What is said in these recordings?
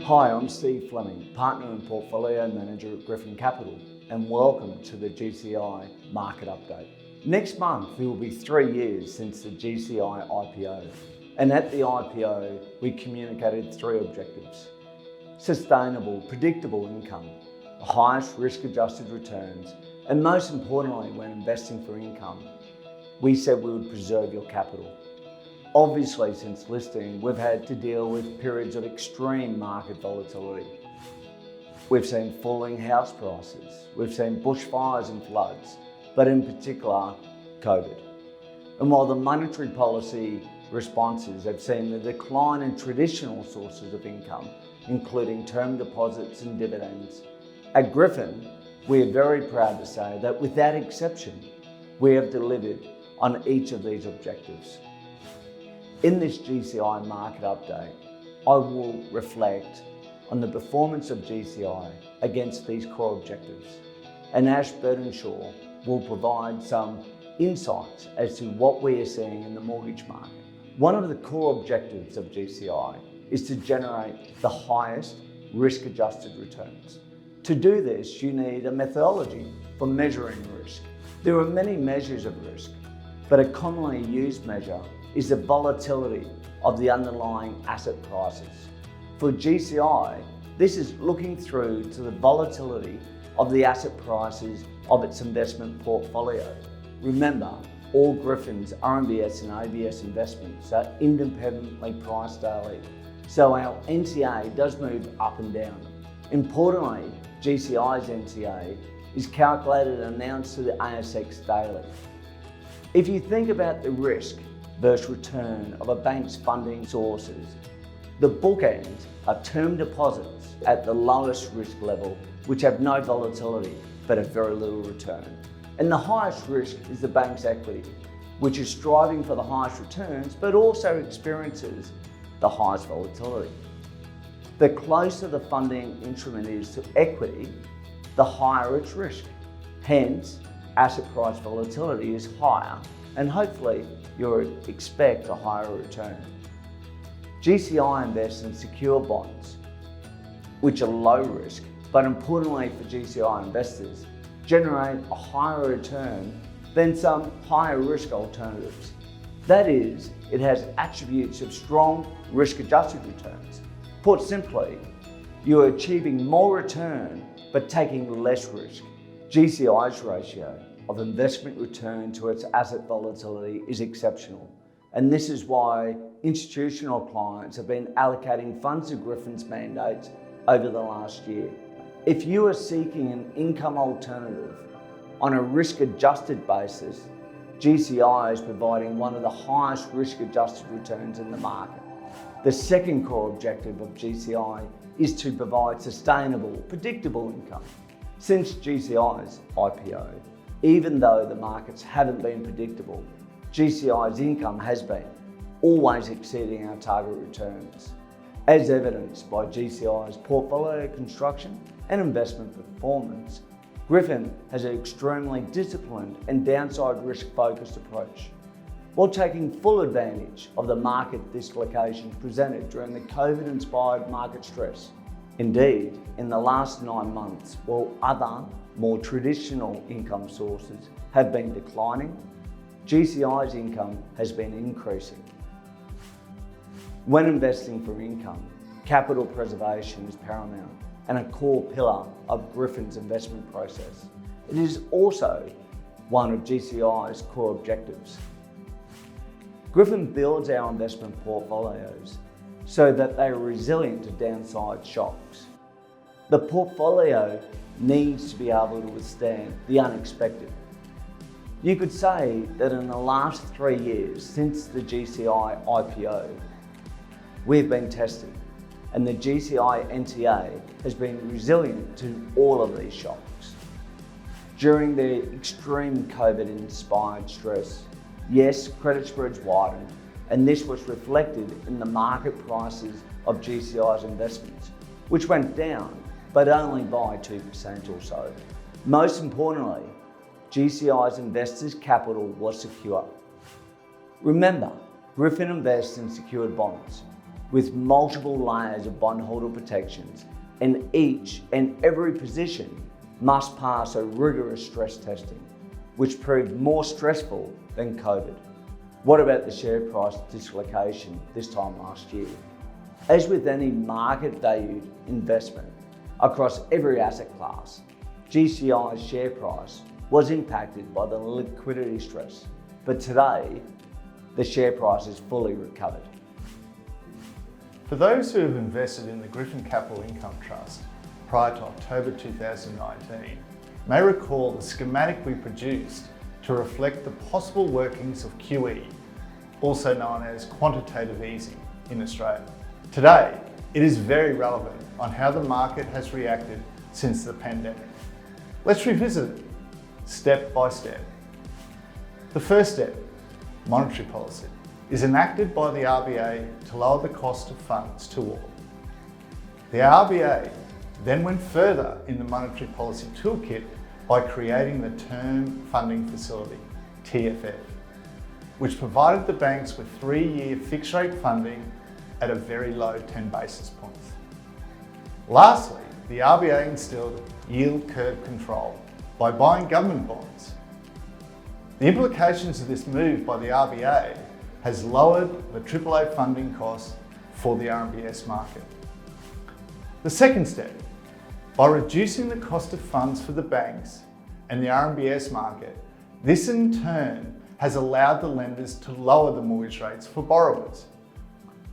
Hi, I'm Steve Fleming, Partner and Portfolio Manager at Gryphon Capital, and welcome to the GCI Market Update. Next month, it will be 3 years since the GCI IPO, and at the IPO, we communicated 3 objectives: sustainable, predictable income, the highest risk-adjusted returns, and most importantly, when investing for income, we said we would preserve your capital. Obviously, since listing, we've had to deal with periods of extreme market volatility. We've seen falling house prices, we've seen bushfires and floods, but in particular, COVID. And while the monetary policy responses have seen the decline in traditional sources of income, including term deposits and dividends, at Gryphon, we are very proud to say that without exception, we have delivered on each of these objectives. In this GCI market update, I will reflect on the performance of GCI against these core objectives, and Ash Burtenshaw will provide some insights as to what we are seeing in the mortgage market. One of the core objectives of GCI is to generate the highest risk-adjusted returns. To do this, you need a methodology for measuring risk. There are many measures of risk, but a commonly used measure is the volatility of the underlying asset prices. For GCI, this is looking through to the volatility of the asset prices of its investment portfolio. Remember, all Gryphon's RMBS and ABS investments are independently priced daily, so our NTA does move up and down. Importantly, GCI's NTA is calculated and announced to the ASX daily. If you think about the risk versus return of a bank's funding sources, the bookends are term deposits at the lowest risk level, which have no volatility but a very little return. And the highest risk is the bank's equity, which is striving for the highest returns but also experiences the highest volatility. The closer the funding instrument is to equity, the higher its risk. Hence, asset price volatility is higher, and hopefully you'll expect a higher return. GCI invests in secure bonds, which are low risk, but importantly for GCI investors, generate a higher return than some higher risk alternatives. That is, it has attributes of strong risk-adjusted returns. Put simply, you are achieving more return, but taking less risk. GCI's ratio of investment return to its asset volatility is exceptional. And this is why institutional clients have been allocating funds to Gryphon's mandates over the last year. If you are seeking an income alternative on a risk-adjusted basis, GCI is providing one of the highest risk-adjusted returns in the market. The second core objective of GCI is to provide sustainable, predictable income. Since GCI's IPO, even though the markets haven't been predictable, GCI's income has been, always exceeding our target returns. As evidenced by GCI's portfolio construction and investment performance, Gryphon has an extremely disciplined and downside risk-focused approach, while taking full advantage of the market dislocation presented during the COVID-inspired market stress. Indeed, in the last 9 months, while other, more traditional income sources have been declining, GCI's income has been increasing. When investing for income, capital preservation is paramount and a core pillar of Gryphon's investment process. It is also one of GCI's core objectives. Gryphon builds our investment portfolios so that they are resilient to downside shocks. The portfolio needs to be able to withstand the unexpected. You could say that in the last 3 years since the GCI IPO, we've been tested, and the GCI NTA has been resilient to all of these shocks. During the extreme COVID-inspired stress, yes, credit spreads widened, and this was reflected in the market prices of GCI's investments, which went down, but only by 2% or so. Most importantly, GCI's investors' capital was secure. Remember, Gryphon invests in secured bonds, with multiple layers of bondholder protections, and each and every position must pass a rigorous stress testing, which proved more stressful than COVID. What about the share price dislocation this time last year? As with any market valued investment across every asset class, GCI's share price was impacted by the liquidity stress, but today the share price is fully recovered. For those who have invested in the Gryphon Capital Income Trust prior to October 2019, may recall the schematic we produced to reflect the possible workings of QE, also known as quantitative easing in Australia. Today, it is very relevant on how the market has reacted since the pandemic. Let's revisit it step by step. The first step, monetary policy, is enacted by the RBA to lower the cost of funds to all. The RBA then went further in the monetary policy toolkit by creating the Term Funding Facility, TFF, which provided the banks with 3-year fixed rate funding at a very low 10 basis points. Lastly, the RBA instilled yield curve control by buying government bonds. The implications of this move by the RBA has lowered the AAA funding costs for the RMBS market. The second step, by reducing the cost of funds for the banks and the RMBS market, this in turn has allowed the lenders to lower the mortgage rates for borrowers.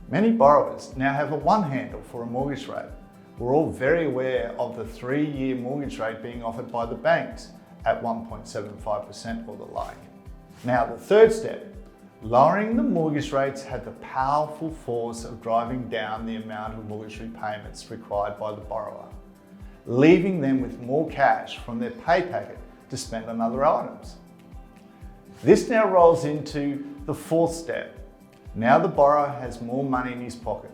Many borrowers now have a one handle for a mortgage rate. We're all very aware of the 3-year mortgage rate being offered by the banks at 1.75% or the like. Now, the third step, lowering the mortgage rates had the powerful force of driving down the amount of mortgage repayments required by the borrower, leaving them with more cash from their pay packet to spend on other items. This now rolls into the fourth step. Now the borrower has more money in his pocket.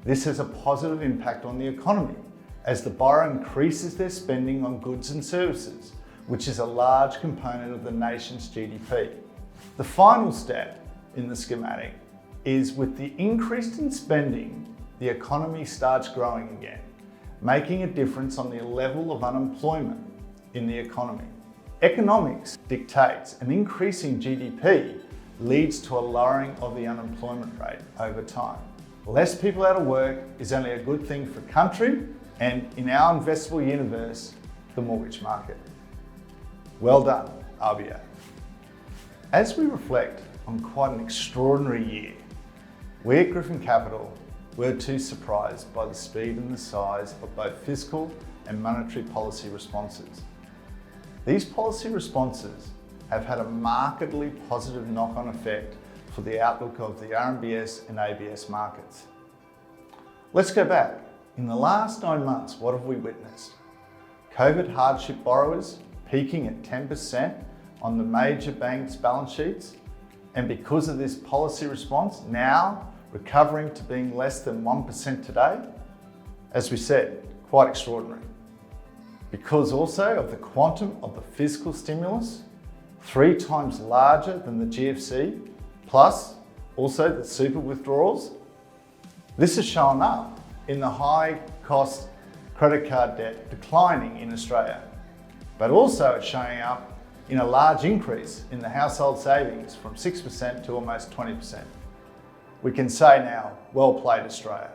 This has a positive impact on the economy as the borrower increases their spending on goods and services, which is a large component of the nation's GDP. The final step in the schematic is with the increase in spending, the economy starts growing again, making a difference on the level of unemployment in the economy. Economics dictates an increase in GDP leads to a lowering of the unemployment rate over time. Less people out of work is only a good thing for country and, in our investable universe, the mortgage market. Well done, RBA. As we reflect on quite an extraordinary year, we at Gryphon Capital were too surprised by the speed and the size of both fiscal and monetary policy responses. These policy responses have had a markedly positive knock-on effect for the outlook of the RMBS and ABS markets. Let's go back. In the last 9 months, what have we witnessed? COVID hardship borrowers peaking at 10% on the major banks' balance sheets, and because of this policy response, now recovering to being less than 1% today. As we said, quite extraordinary. Because also of the quantum of the fiscal stimulus, 3 times larger than the GFC, plus also the super withdrawals. This has shown up in the high cost credit card debt declining in Australia, but also it's showing up in a large increase in the household savings from 6% to almost 20%. We can say now, well played Australia.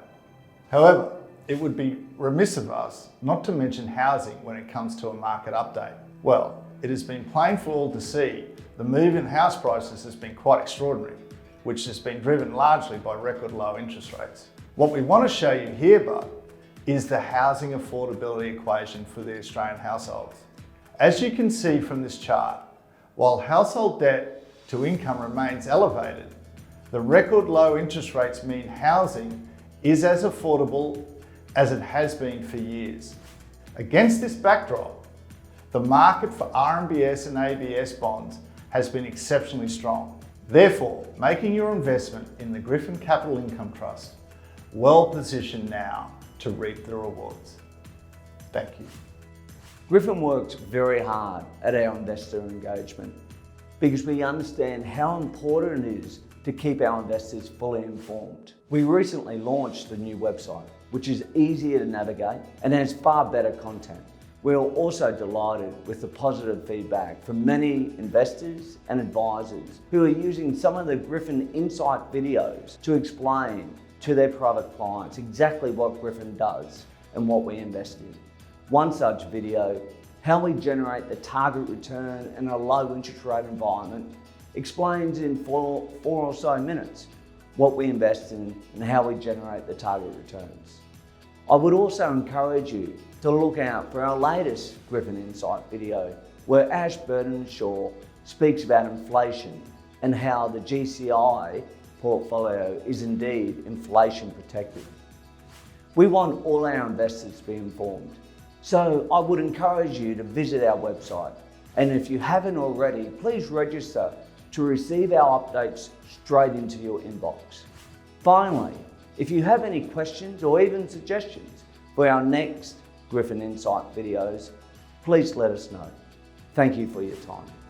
However, it would be remiss of us not to mention housing when it comes to a market update. Well, it has been plain for all to see the move in house prices has been quite extraordinary, which has been driven largely by record low interest rates. What we want to show you here, but, is the housing affordability equation for the Australian households. As you can see from this chart, while household debt to income remains elevated, the record low interest rates mean housing is as affordable as it has been for years. Against this backdrop, the market for RMBS and ABS bonds has been exceptionally strong. Therefore, making your investment in the Gryphon Capital Income Trust well positioned now to reap the rewards. Thank you. Gryphon works very hard at our investor engagement because we understand how important it is to keep our investors fully informed. We recently launched a new website, which is easier to navigate and has far better content. We are also delighted with the positive feedback from many investors and advisors who are using some of the Gryphon Insight videos to explain to their private clients exactly what Gryphon does and what we invest in. One such video, how we generate the target return in a low interest rate environment, explains in four or so minutes what we invest in and how we generate the target returns. I would also encourage you to look out for our latest Gryphon Insight video, where Ash Burtenshaw speaks about inflation and how the GCI portfolio is indeed inflation protected. We want all our investors to be informed, so I would encourage you to visit our website, and if you haven't already, please register to receive our updates straight into your inbox. Finally, if you have any questions or even suggestions for our next Gryphon Insight videos, please let us know. Thank you for your time.